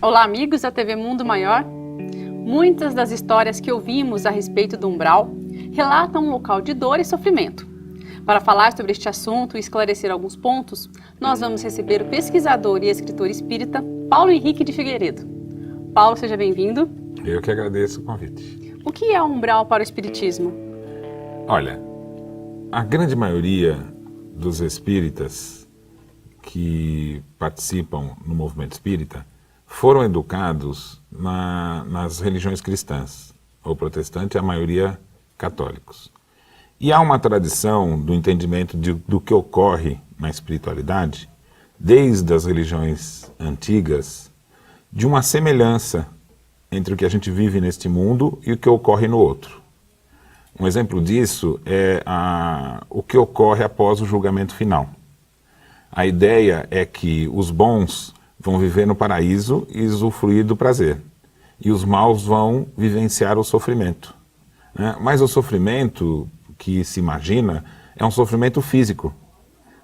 Olá, amigos da TV Mundo Maior. Muitas das histórias que ouvimos a respeito do umbral relatam um local de dor e sofrimento. Para falar sobre este assunto e esclarecer alguns pontos, nós vamos receber o pesquisador e escritor espírita Paulo Henrique de Figueiredo. Paulo, seja bem-vindo. Eu que agradeço o convite. O que é um umbral para o espiritismo? Olha, a grande maioria dos espíritas que participam no movimento espírita foram educados nas religiões cristãs, ou protestante, a maioria católicos. E há uma tradição do entendimento do que ocorre na espiritualidade, desde as religiões antigas, de uma semelhança entre o que a gente vive neste mundo e o que ocorre no outro. Um exemplo disso é o que ocorre após o julgamento final. A ideia é que os bons vão viver no paraíso e usufruir do prazer, e os maus vão vivenciar o sofrimento, né? Mas o sofrimento que se imagina é um sofrimento físico,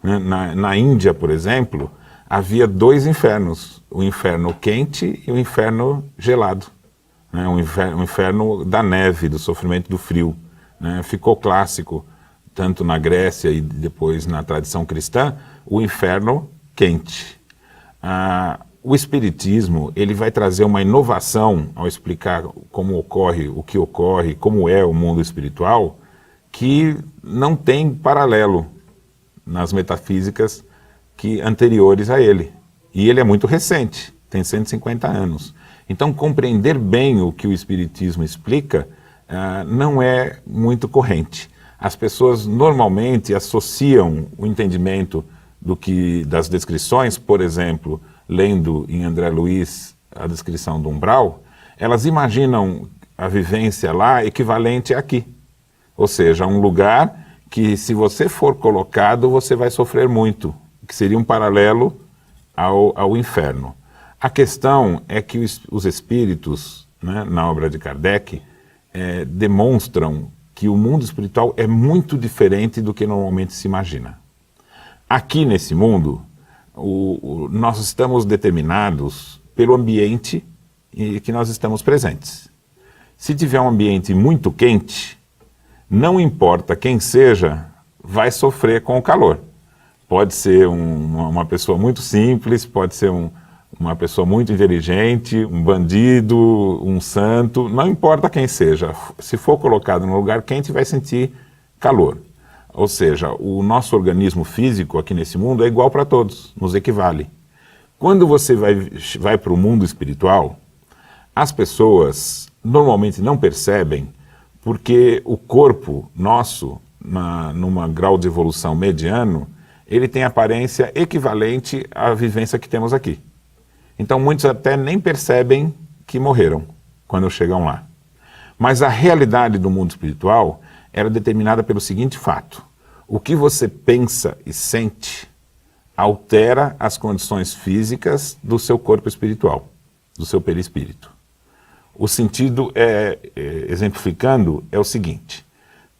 né? Na Índia, por exemplo, havia dois infernos, o inferno quente e o inferno gelado, né? O inferno da neve, do sofrimento do frio, né? Ficou clássico, tanto na Grécia e depois na tradição cristã, o inferno quente. O Espiritismo ele vai trazer uma inovação ao explicar como ocorre, o que ocorre, como é o mundo espiritual, que não tem paralelo nas metafísicas anteriores a ele. E ele é muito recente, tem 150 anos. Então, compreender bem o que o Espiritismo explica não é muito corrente. As pessoas normalmente associam o entendimento das descrições, por exemplo, lendo em André Luiz a descrição do umbral, elas imaginam a vivência lá equivalente aqui. Ou seja, um lugar que, se você for colocado, você vai sofrer muito, que seria um paralelo ao inferno. A questão é que os espíritos, né, na obra de Kardec, demonstram que o mundo espiritual é muito diferente do que normalmente se imagina. Aqui nesse mundo, nós estamos determinados pelo ambiente em que nós estamos presentes. Se tiver um ambiente muito quente, não importa quem seja, vai sofrer com o calor. Pode ser uma pessoa muito simples, pode ser uma pessoa muito inteligente, um bandido, um santo, não importa quem seja. Se for colocado num lugar quente, vai sentir calor. Ou seja, o nosso organismo físico aqui nesse mundo é igual para todos, nos equivale. Quando você vai para o mundo espiritual, as pessoas normalmente não percebem, porque o corpo nosso, numa grau de evolução mediano, ele tem aparência equivalente à vivência que temos aqui. Então muitos até nem percebem que morreram quando chegam lá. Mas a realidade do mundo espiritual era determinada pelo seguinte fato: o que você pensa e sente altera as condições físicas do seu corpo espiritual, do seu perispírito. O sentido, exemplificando, é o seguinte: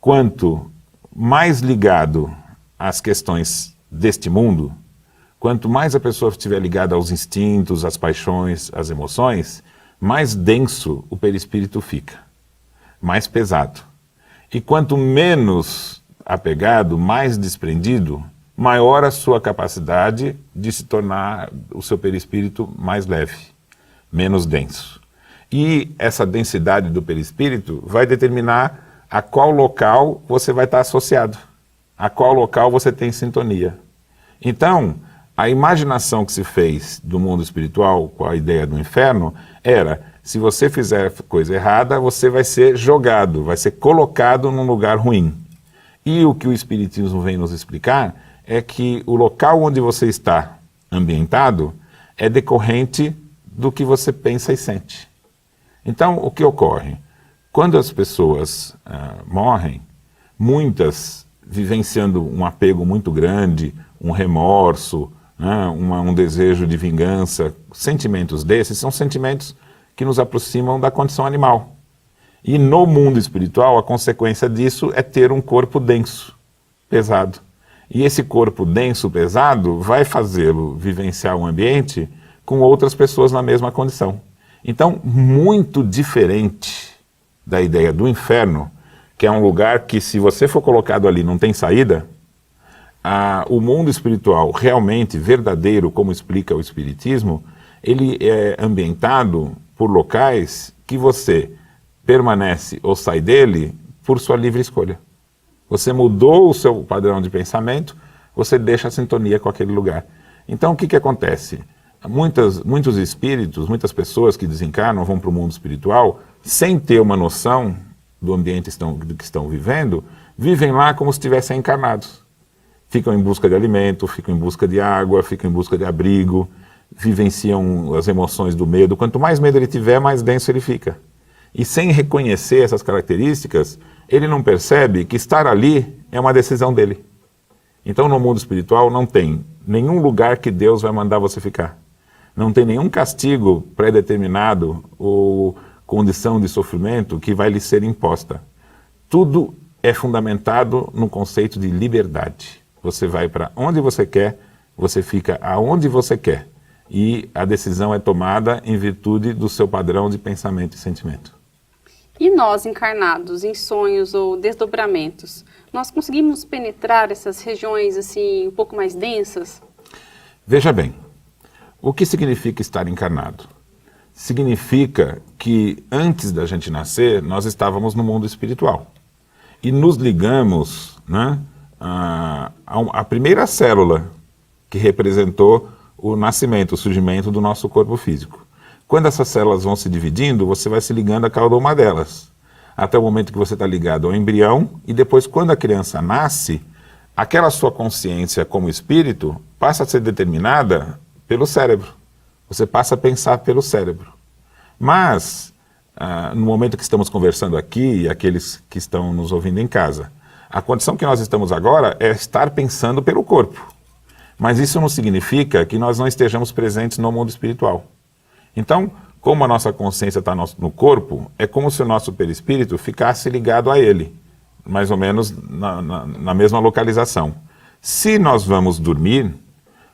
quanto mais ligado às questões deste mundo, quanto mais a pessoa estiver ligada aos instintos, às paixões, às emoções, mais denso o perispírito fica, mais pesado. E quanto menos apegado, mais desprendido, maior a sua capacidade de se tornar o seu perispírito mais leve, menos denso. E essa densidade do perispírito vai determinar a qual local você vai estar associado, a qual local você tem sintonia. Então, a imaginação que se fez do mundo espiritual com a ideia do inferno era: se você fizer coisa errada, você vai ser jogado, vai ser colocado num lugar ruim. E o que o Espiritismo vem nos explicar é que o local onde você está ambientado é decorrente do que você pensa e sente. Então, o que ocorre? Quando as pessoas morrem, muitas vivenciando um apego muito grande, um remorso, né, um desejo de vingança, sentimentos desses são sentimentos que nos aproximam da condição animal. E no mundo espiritual, a consequência disso é ter um corpo denso, pesado. E esse corpo denso, pesado, vai fazê-lo vivenciar um ambiente com outras pessoas na mesma condição. Então, muito diferente da ideia do inferno, que é um lugar que, se você for colocado ali, não tem saída, o mundo espiritual realmente verdadeiro, como explica o Espiritismo, ele é ambientado por locais que você permanece ou sai dele por sua livre escolha. Você mudou o seu padrão de pensamento, você deixa a sintonia com aquele lugar. Então, o que acontece? Muitos espíritos, muitas pessoas que desencarnam vão para o mundo espiritual sem ter uma noção do ambiente que estão vivendo, vivem lá como se estivessem encarnados. Ficam em busca de alimento, ficam em busca de água, ficam em busca de abrigo, vivenciam as emoções do medo. Quanto mais medo ele tiver, mais denso ele fica. E sem reconhecer essas características, ele não percebe que estar ali é uma decisão dele. Então, no mundo espiritual não tem nenhum lugar que Deus vai mandar você ficar. Não tem nenhum castigo pré-determinado ou condição de sofrimento que vai lhe ser imposta. Tudo é fundamentado no conceito de liberdade. Você vai para onde você quer, você fica aonde você quer. E a decisão é tomada em virtude do seu padrão de pensamento e sentimento. E nós, encarnados em sonhos ou desdobramentos, nós conseguimos penetrar essas regiões assim um pouco mais densas? Veja bem, o que significa estar encarnado? Significa que antes da gente nascer, nós estávamos no mundo espiritual. E nos ligamos, né, a primeira célula que representou o nascimento, o surgimento do nosso corpo físico. Quando essas células vão se dividindo, você vai se ligando a cada uma delas, até o momento que você está ligado ao embrião, e depois, quando a criança nasce, aquela sua consciência como espírito passa a ser determinada pelo cérebro. Você passa a pensar pelo cérebro. Mas, no momento que estamos conversando aqui, e aqueles que estão nos ouvindo em casa, a condição que nós estamos agora é estar pensando pelo corpo. Mas isso não significa que nós não estejamos presentes no mundo espiritual. Então, como a nossa consciência está no corpo, é como se o nosso perispírito ficasse ligado a ele, mais ou menos na mesma localização. Se nós vamos dormir,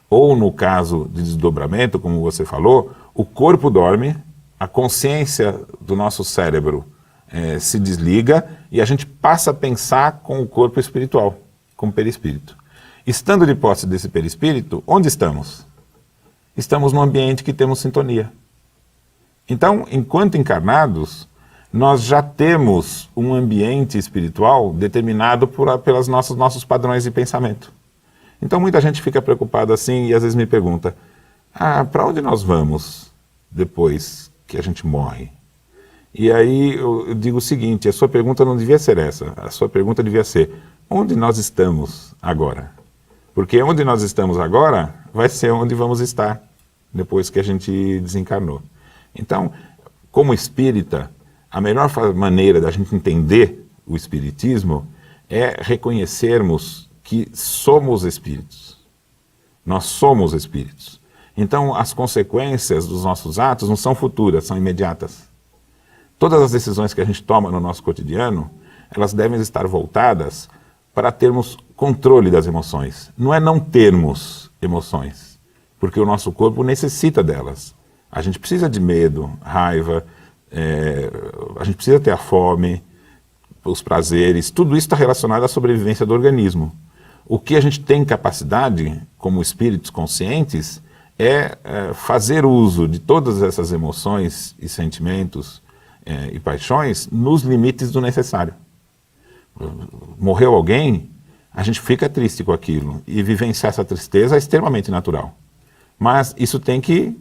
ou no caso de desdobramento, como você falou, o corpo dorme, a consciência do nosso cérebro se desliga e a gente passa a pensar com o corpo espiritual, com o perispírito. Estando de posse desse perispírito, onde estamos? Estamos num ambiente que temos sintonia. Então, enquanto encarnados, nós já temos um ambiente espiritual determinado pelos nossos padrões de pensamento. Então, muita gente fica preocupada assim e às vezes me pergunta, para onde nós vamos depois que a gente morre? E aí eu digo o seguinte, a sua pergunta não devia ser essa, a sua pergunta devia ser, onde nós estamos agora? Porque onde nós estamos agora vai ser onde vamos estar depois que a gente desencarnou. Então, como espírita, a melhor maneira da gente entender o espiritismo é reconhecermos que somos espíritos. Nós somos espíritos. Então, as consequências dos nossos atos não são futuras, são imediatas. Todas as decisões que a gente toma no nosso cotidiano, elas devem estar voltadas para termos controle das emoções. Não é não termos emoções, porque o nosso corpo necessita delas. A gente precisa de medo, raiva, a gente precisa ter a fome, os prazeres, tudo isso está relacionado à sobrevivência do organismo. O que a gente tem capacidade, como espíritos conscientes, é fazer uso de todas essas emoções e sentimentos e paixões nos limites do necessário. Morreu alguém, a gente fica triste com aquilo, e vivenciar essa tristeza é extremamente natural. Mas isso tem que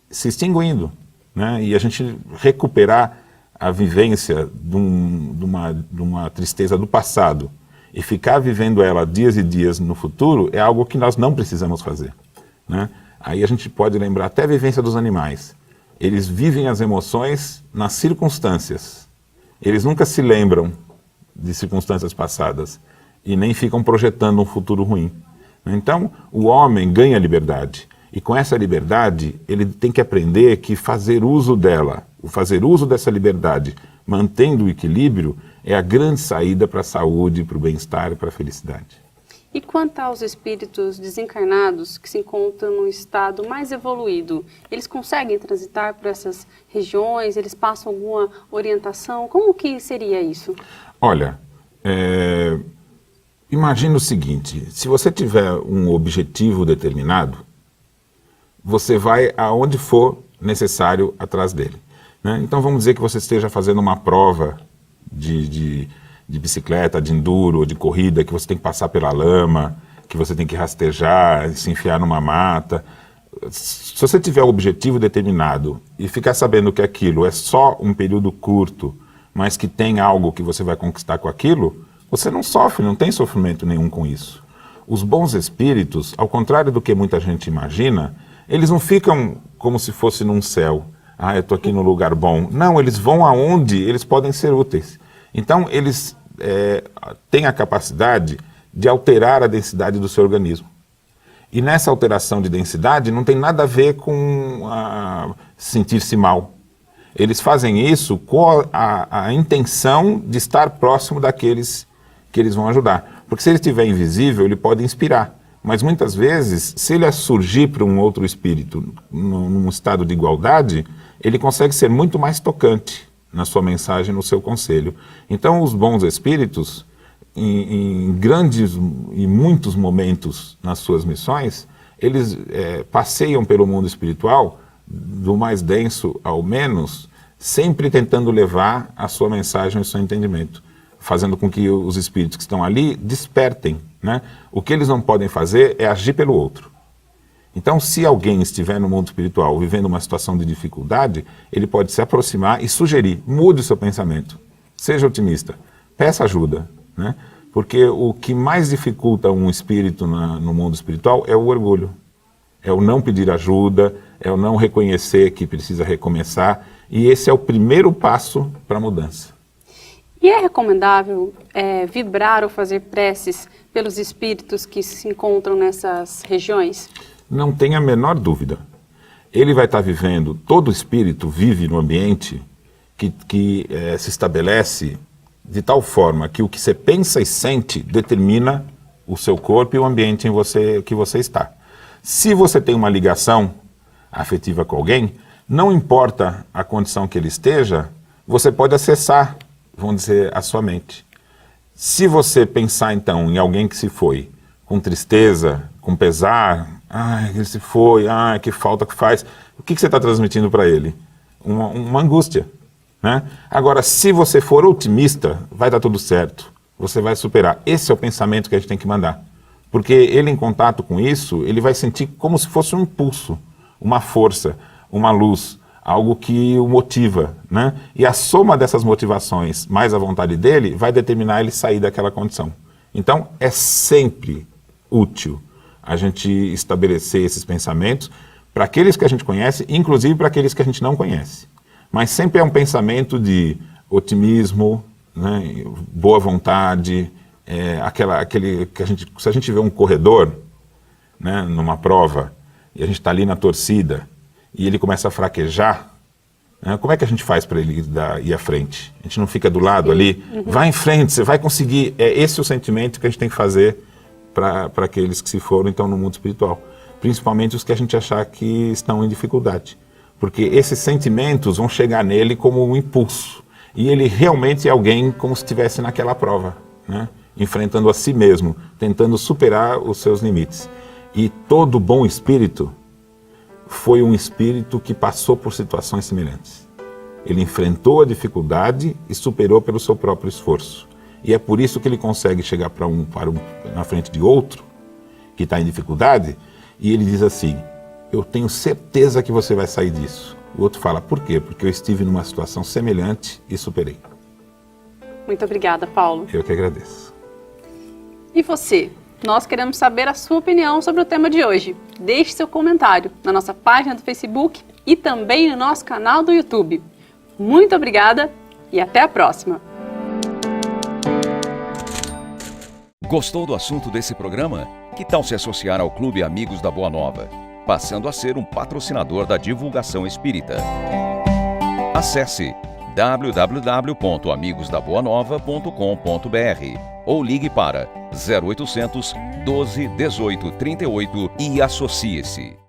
se extinguindo, né? E a gente recuperar a vivência de uma tristeza do passado e ficar vivendo ela dias e dias no futuro é algo que nós não precisamos fazer, né? Aí a gente pode lembrar até a vivência dos animais. Eles vivem as emoções nas circunstâncias. Eles nunca se lembram de circunstâncias passadas e nem ficam projetando um futuro ruim. Então, o homem ganha liberdade. E com essa liberdade, ele tem que aprender que fazer uso dela, o fazer uso dessa liberdade, mantendo o equilíbrio, é a grande saída para a saúde, para o bem-estar e para a felicidade. E quanto aos espíritos desencarnados que se encontram num estado mais evoluído, eles conseguem transitar por essas regiões? Eles passam alguma orientação? Como que seria isso? Olha, imagina o seguinte, se você tiver um objetivo determinado, você vai aonde for necessário atrás dele, né? Então vamos dizer que você esteja fazendo uma prova de bicicleta, de enduro, de corrida, que você tem que passar pela lama, que você tem que rastejar, se enfiar numa mata. Se você tiver um objetivo determinado e ficar sabendo que aquilo é só um período curto, mas que tem algo que você vai conquistar com aquilo, você não sofre, não tem sofrimento nenhum com isso. Os bons espíritos, ao contrário do que muita gente imagina, eles não ficam como se fosse num céu. Ah, eu estou aqui no lugar bom. Não, eles vão aonde eles podem ser úteis. Então, eles têm a capacidade de alterar a densidade do seu organismo. E nessa alteração de densidade não tem nada a ver com sentir-se mal. Eles fazem isso com a intenção de estar próximo daqueles que eles vão ajudar. Porque se ele estiver invisível, ele pode inspirar. Mas muitas vezes, se ele surgir para um outro espírito num estado de igualdade, ele consegue ser muito mais tocante na sua mensagem, no seu conselho. Então, os bons espíritos, em grandes e muitos momentos nas suas missões, eles passeiam pelo mundo espiritual, do mais denso ao menos, sempre tentando levar a sua mensagem e o seu entendimento, fazendo com que os espíritos que estão ali despertem, né? O que eles não podem fazer é agir pelo outro. Então, se alguém estiver no mundo espiritual vivendo uma situação de dificuldade, ele pode se aproximar e sugerir, mude o seu pensamento, seja otimista, peça ajuda, né? Porque o que mais dificulta um espírito no mundo espiritual é o orgulho, é o não pedir ajuda, é o não reconhecer que precisa recomeçar, e esse é o primeiro passo para a mudança. E é recomendável vibrar ou fazer preces pelos espíritos que se encontram nessas regiões? Não tenha a menor dúvida. Ele vai estar vivendo, todo espírito vive no ambiente que se estabelece de tal forma que o que você pensa e sente determina o seu corpo e o ambiente que você está. Se você tem uma ligação afetiva com alguém, não importa a condição que ele esteja, você pode acessar, vamos dizer, a sua mente. Se você pensar então em alguém que se foi, com tristeza, com pesar, ele se foi, que falta que faz, o que você está transmitindo para ele? Uma angústia, né? Agora, se você for otimista, vai dar tudo certo, você vai superar. Esse é o pensamento que a gente tem que mandar, porque ele em contato com isso, ele vai sentir como se fosse um impulso, uma força, uma luz, algo que o motiva, né? E a soma dessas motivações, mais a vontade dele, vai determinar ele sair daquela condição. Então, é sempre útil a gente estabelecer esses pensamentos para aqueles que a gente conhece, inclusive para aqueles que a gente não conhece. Mas sempre é um pensamento de otimismo, né? Boa vontade, aquele que se a gente vê um corredor, né, numa prova, e a gente está ali na torcida, e ele começa a fraquejar, né? Como é que a gente faz para ele ir à frente? A gente não fica do lado ali? Vai em frente, você vai conseguir. É esse o sentimento que a gente tem que fazer para aqueles que se foram então no mundo espiritual. Principalmente os que a gente achar que estão em dificuldade. Porque esses sentimentos vão chegar nele como um impulso. E ele realmente é alguém como se estivesse naquela prova, né? Enfrentando a si mesmo, tentando superar os seus limites. E todo bom espírito foi um espírito que passou por situações semelhantes. Ele enfrentou a dificuldade e superou pelo seu próprio esforço. E é por isso que ele consegue chegar na frente de outro que está em dificuldade e ele diz assim, eu tenho certeza que você vai sair disso. O outro fala, por quê? Porque eu estive numa situação semelhante e superei. Muito obrigada, Paulo. Eu que agradeço. E você? Nós queremos saber a sua opinião sobre o tema de hoje. Deixe seu comentário na nossa página do Facebook e também no nosso canal do YouTube. Muito obrigada e até a próxima! Gostou do assunto desse programa? Que tal se associar ao Clube Amigos da Boa Nova, passando a ser um patrocinador da divulgação espírita? Acesse www.amigosdaboanova.com.br ou ligue para 0800 12 18 38 e associe-se.